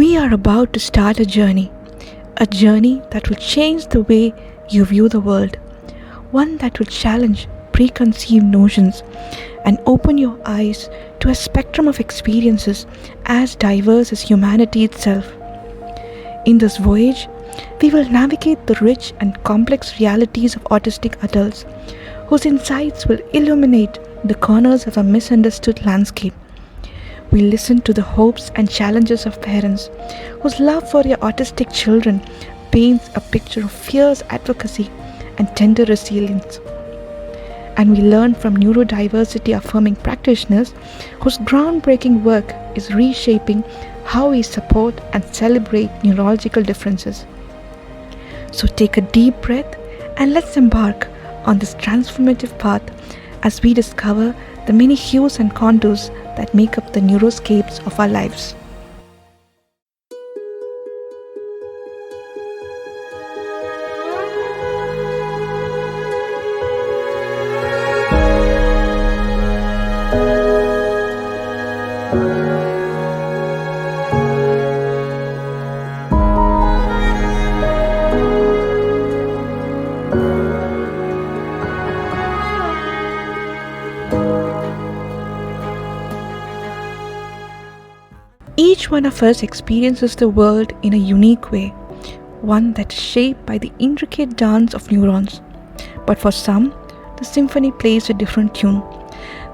We are about to start a journey that will change the way you view the world, one that will challenge preconceived notions and open your eyes to a spectrum of experiences as diverse as humanity itself. In this voyage, we will navigate the rich and complex realities of autistic adults, whose insights will illuminate the corners of a misunderstood landscape. We listen to the hopes and challenges of parents whose love for their autistic children paints a picture of fierce advocacy and tender resilience. And we learn from neurodiversity-affirming practitioners whose groundbreaking work is reshaping how we support and celebrate neurological differences. So take a deep breath and let's embark on this transformative path as we discover the many hues and contours that make up the neuroscapes of our lives. Each one of us experiences the world in a unique way, one that is shaped by the intricate dance of neurons. But for some, the symphony plays a different tune.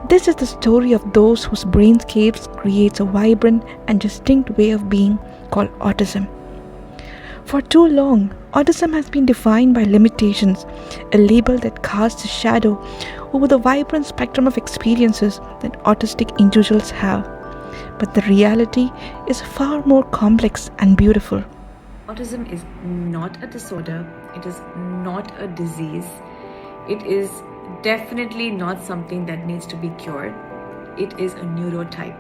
This is the story of those whose brainscapes creates a vibrant and distinct way of being called autism. For too long, autism has been defined by limitations, a label that casts a shadow over the vibrant spectrum of experiences that autistic individuals have. But the reality is far more complex and beautiful. Autism is not a disorder, it is not a disease, it is definitely not something that needs to be cured. It is a neurotype.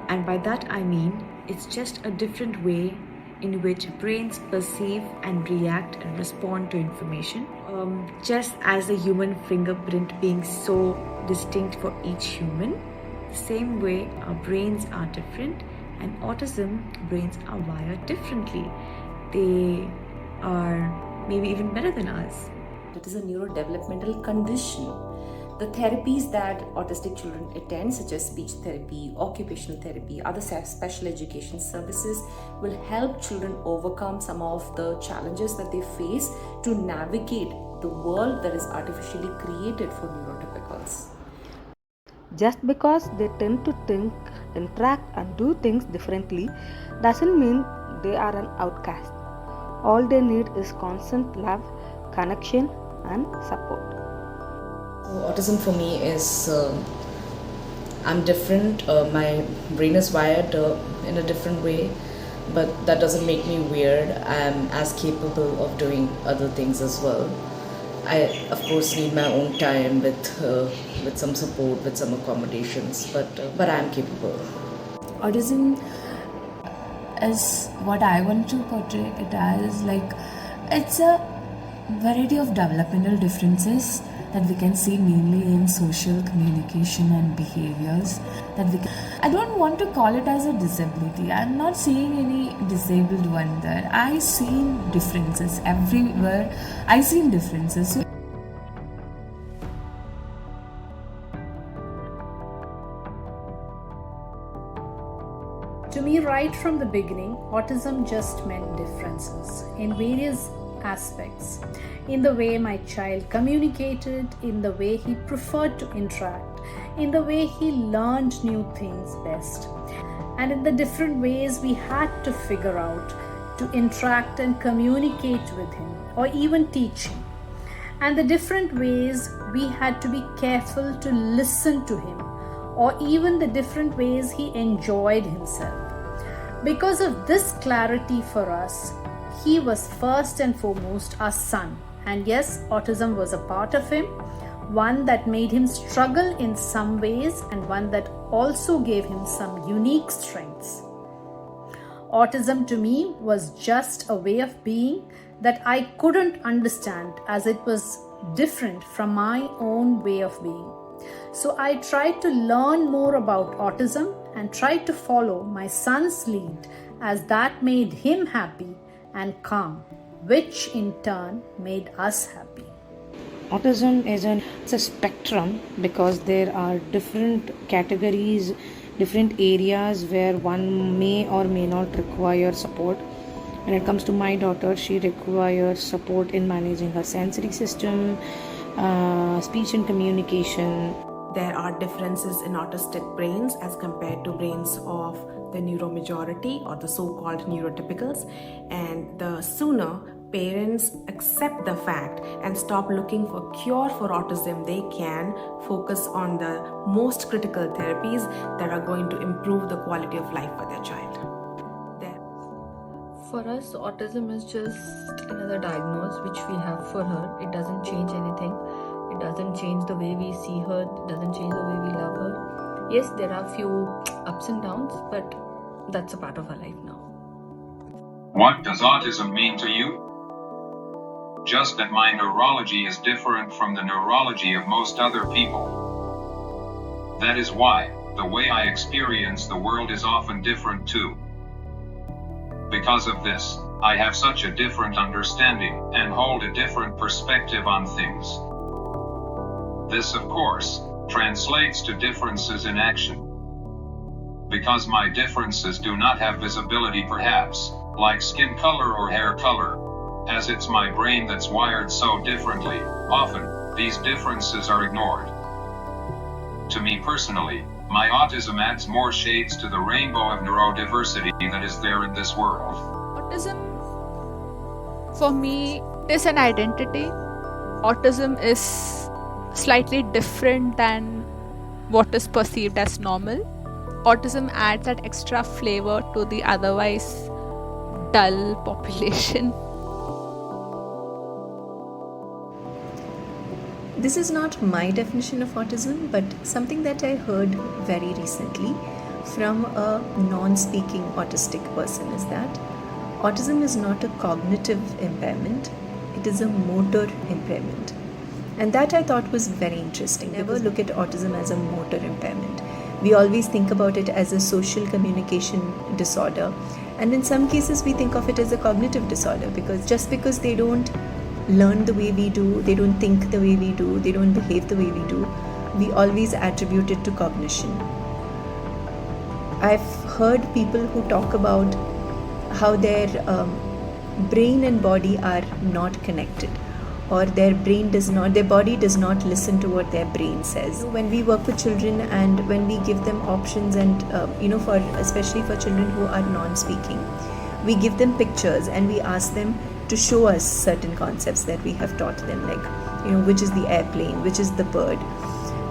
And by that I mean, it's just a different way in which brains perceive and react and respond to information. Just as the human fingerprint being so distinct for each human, the same way our brains are different, and autism brains are wired differently. They are maybe even better than us. It is a neurodevelopmental condition. The therapies that autistic children attend, such as speech therapy, occupational therapy, other special education services, will help children overcome some of the challenges that they face to navigate the world that is artificially created for neurotypicals. Just because they tend to think, interact and do things differently doesn't mean they are an outcast. All they need is constant love, connection and support. So autism for me is, I'm different, my brain is wired in a different way, but that doesn't make me weird. I'm as capable of doing other things as well. I of course need my own time with some support, with some accommodations, but I'm capable. Autism is what I want to portray it as, like it's a variety of developmental differences that we can see mainly in social communication and behaviors I don't want to call it as a disability. I'm not seeing any disabled one there. I see differences everywhere. I see differences. To me, right from the beginning, autism just meant differences in various aspects. In the way my child communicated, in the way he preferred to interact, in the way he learned new things best, and in the different ways we had to figure out to interact and communicate with him or even teach him, and the different ways we had to be careful to listen to him, or even the different ways he enjoyed himself. Because of this clarity for us, he was first and foremost our son. And yes, autism was a part of him, one that made him struggle in some ways and one that also gave him some unique strengths. Autism to me was just a way of being that I couldn't understand, as it was different from my own way of being. So I tried to learn more about autism and tried to follow my son's lead as that made him happy and calm, which in turn made us happy. Autism is it's a spectrum because there are different categories, different areas where one may or may not require support. When it comes to my daughter, she requires support in managing her sensory system, speech and communication. There are differences in autistic brains as compared to brains of the neuromajority or the so-called neurotypicals, and the sooner parents accept the fact and stop looking for cure for autism, they can focus on the most critical therapies that are going to improve the quality of life for their child. For us, autism is just another diagnosis which we have for her. It doesn't change anything. It doesn't change the way we see her. It doesn't change the way we love her. Yes, there are few ups and downs, but that's a part of our life now. What does autism mean to you? Just that my neurology is different from the neurology of most other people. That is why the way I experience the world is often different too. Because of this, I have such a different understanding and hold a different perspective on things. This, of course, translates to differences in action. Because my differences do not have visibility perhaps, like skin color or hair color, as it's my brain that's wired so differently, often, these differences are ignored. To me personally, my autism adds more shades to the rainbow of neurodiversity that is there in this world. Autism, for me, is an identity. Autism is slightly different than what is perceived as normal. Autism adds that extra flavor to the otherwise dull population. This is not my definition of autism, but something that I heard very recently from a non-speaking autistic person is that autism is not a cognitive impairment, it is a motor impairment. And that I thought was very interesting. Never look at autism as a motor impairment. We always think about it as a social communication disorder. And in some cases we think of it as a cognitive disorder, because just because they don't learn the way we do, they don't think the way we do, they don't behave the way we do, we always attribute it to cognition. I've heard people who talk about how their brain and body are not connected, or their body does not listen to what their brain says. When we work with children and when we give them options and especially for children who are non-speaking, we give them pictures and we ask them to show us certain concepts that we have taught them, like which is the airplane, which is the bird.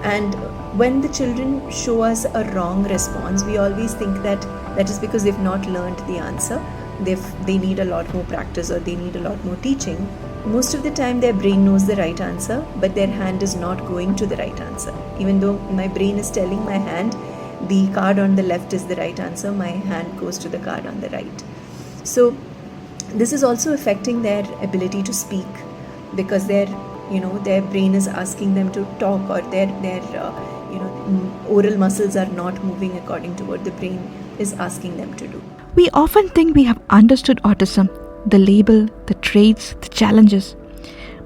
And when the children show us a wrong response, we always think that is because they've not learned the answer. They need a lot more practice, or they need a lot more teaching. Most of the time their brain knows the right answer, but their hand is not going to the right answer. Even though my brain is telling my hand the card on the left is the right answer, my hand goes to the card on the right. So this is also affecting their ability to speak, because their brain is asking them to talk, or their oral muscles are not moving according to what the brain is asking them to do. We often think we have understood autism, the label, the traits, the challenges.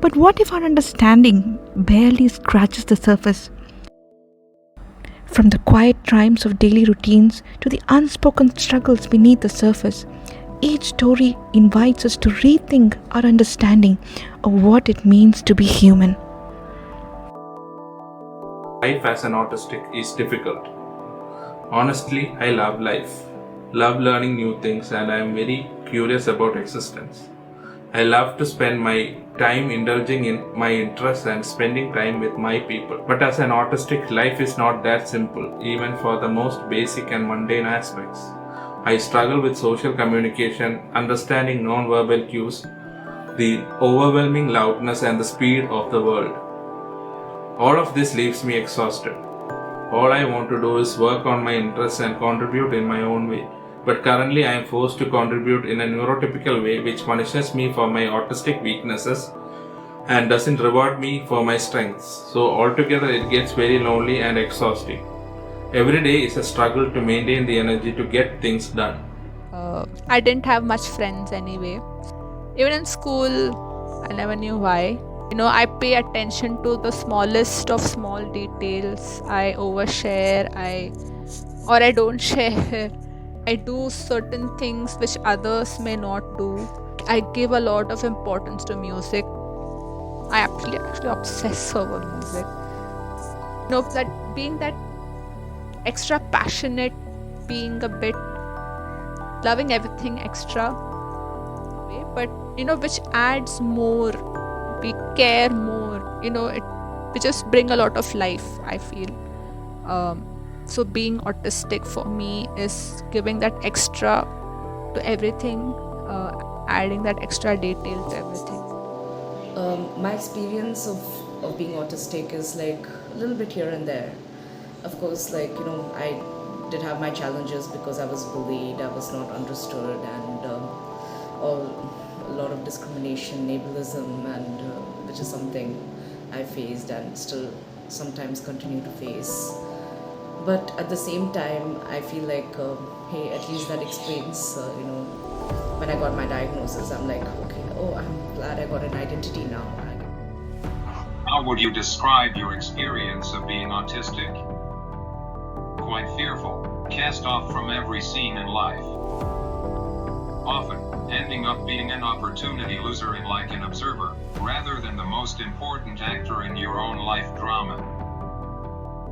But what if our understanding barely scratches the surface? From the quiet triumphs of daily routines to the unspoken struggles beneath the surface, each story invites us to rethink our understanding of what it means to be human. Life as an autistic is difficult. Honestly, I love life, love learning new things, and I am very curious about existence. I love to spend my time indulging in my interests and spending time with my people. But as an autistic, life is not that simple, even for the most basic and mundane aspects. I struggle with social communication, understanding non-verbal cues, the overwhelming loudness and the speed of the world. All of this leaves me exhausted. All I want to do is work on my interests and contribute in my own way. But currently I am forced to contribute in a neurotypical way which punishes me for my autistic weaknesses and doesn't reward me for my strengths. So altogether it gets very lonely and exhausting. Every day is a struggle to maintain the energy to get things done. I didn't have much friends anyway. Even in school, I never knew why. I pay attention to the smallest of small details. I overshare, or I don't share. I do certain things which others may not do. I give a lot of importance to music. I actually obsess over music. That being that extra passionate, being a bit loving everything extra, but which adds more. We care more. We just bring a lot of life, I feel. So being autistic for me is giving that extra to everything, adding that extra detail to everything. My experience of being autistic is like a little bit here and there. Of course, I did have my challenges because I was bullied, I was not understood, and a lot of discrimination, ableism, and which is something I faced and still sometimes continue to face. But at the same time, I feel like, hey, at least that explains, when I got my diagnosis, I'm like, okay, I'm glad I got an identity now. How would you describe your experience of being autistic? Quite fearful, cast off from every scene in life. Often, ending up being an opportunity loser and like an observer, rather than the most important actor in your own life drama.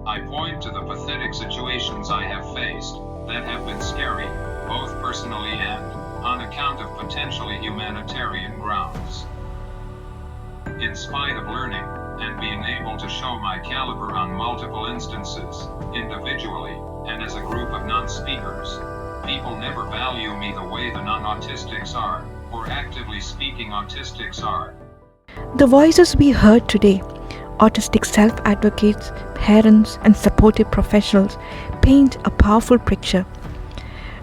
I point to the pathetic situations I have faced, that have been scary, both personally and on account of potentially humanitarian grounds. In spite of learning, and being able to show my caliber on multiple instances, individually, and as a group of non-speakers, people never value me the way the non-autistics are, or actively speaking autistics are. The voices we heard today, autistic self-advocates, parents, and supportive professionals, paint a powerful picture.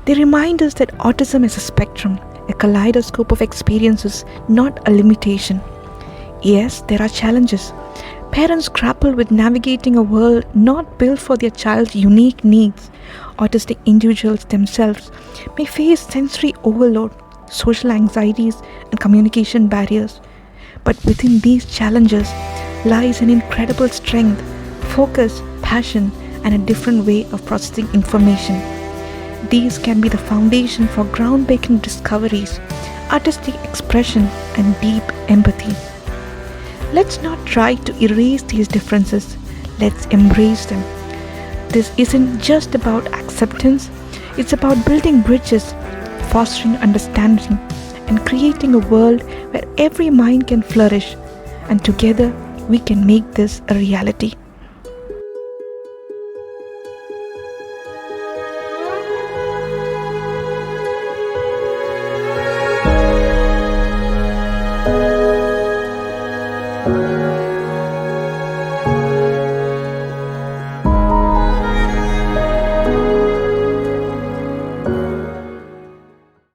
They remind us that autism is a spectrum, a kaleidoscope of experiences, not a limitation. Yes, there are challenges. Parents grapple with navigating a world not built for their child's unique needs. Autistic individuals themselves may face sensory overload, social anxieties, and communication barriers. But within these challenges lies an incredible strength, focus, passion, and a different way of processing information. These can be the foundation for groundbreaking discoveries, artistic expression, and deep empathy. Let's not try to erase these differences. Let's embrace them. This isn't just about acceptance, it's about building bridges, fostering understanding, and creating a world where every mind can flourish. And together, we can make this a reality.